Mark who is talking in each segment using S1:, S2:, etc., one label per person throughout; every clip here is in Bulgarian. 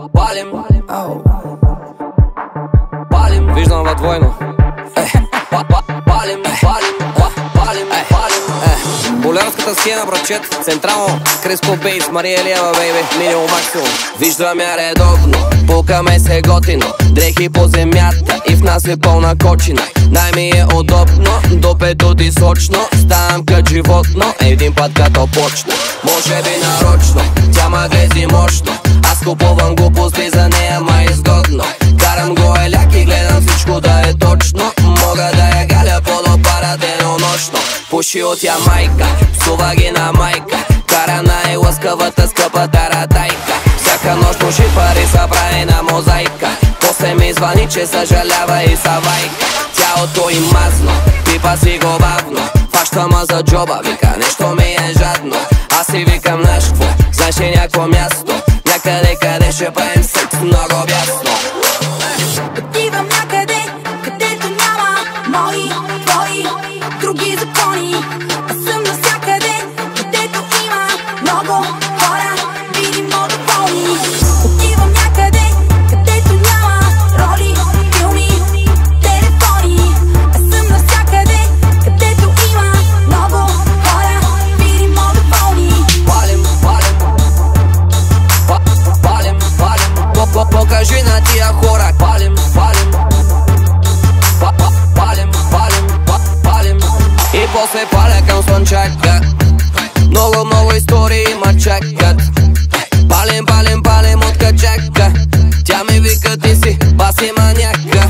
S1: Палим, палим, виждам във двойно. Палим, палим. Болярската схема, братчет. Централно, Криско Бейс, Мария Елиева, бейби, минимум максимум. Виждам я редовно, пукаме се готино. Дрехи по земята и в нас е пълна кочина. Най-ми е удобно, допето ти сочно. Ставам кът животно, един път като почна. Може би нарочно, тя ма грези мощно. Аз купувам глупости за нея, ма изгодно. Карам го еляк и гледам всичко да е точно. Мога да я галя подопара денонощно. Пуши от Ямайка, псува ги на майка. Кара най-лъскавата скъпа таратайка. Всяка нощ пуши пари са прави на мозайка. После ми звъни, че съжалява и савайка. Тялото им мазно, пипа си го бавно. Фаща ма за джоба, вика нещо ми е жадно. Аз си викам знаеш какво, знаеш ли някакво място? Някъде къде ще правим секс много бясно.
S2: Отивам някъде, където няма мои, твои, други закони. Аз съм навсякъде, където има много хора, видимо доволни. Отивам някъде, където няма роли, филми, телефони. Аз съм навсякъде, където има много хора, видимо доволни.
S1: Палим, покажи на тия хора. Палим. И после паля към слънчака. Много истории ма чакат. Палим от качака. Тя ми вика ти си баси маняка.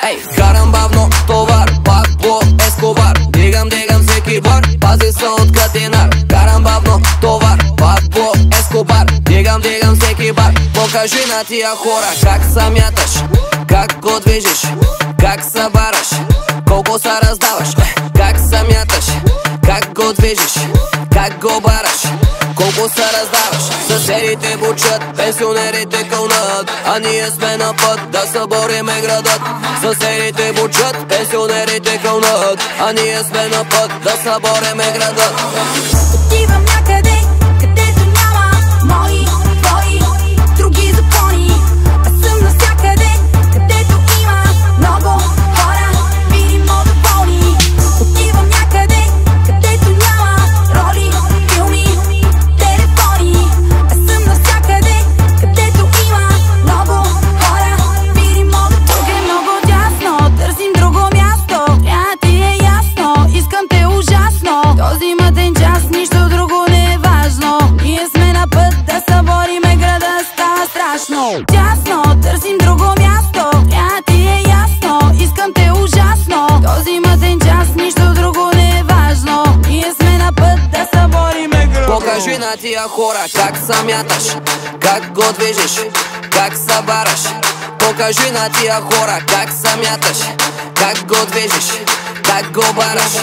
S1: Ей, карам бавно товар, Пабло Ескобар. Дигам всеки бар, пази се от катинар. Карам бавно товар, Пабло Ескобар. Дигам всеки бар. Покажи на тия хора как се мяташ, как го движиш, как се бараш, колко се раздаваш. Как се мяташ, как го движиш, как го бараш, колко се раздаваш. Съседите бучат, пенсионерите кълнат, а ние сме на път да събориме градът. Съседите бучат, пенсионерите кълнат, а ние сме на път да събориме градът.
S2: Отивам някъде, където няма мои, твои, други закони. Аз съм навсякъде, където има много хора, видимо доволни. Отивам някъде, където няма роли, филми, телефони. Аз съм навсякъде, където има много хора, видимо доволни. Тук е много дясно, търсим друго място. Трябва ти е ясно, искам те ужасно. Този мъден час, нищо друго не е важно. Ние сме на път да събориме града, става страшно. Дясно, търсим друго място. Трябва ти е ясно, искам те ужасно. Този мъден час, нищо друго не е важно. Ние сме на път да събориме града.
S1: Покажи на тия хора как се мяташ, как го движиш, как се бараш. Покажи на тия хора как се мяташ, как го движиш, как го бараш.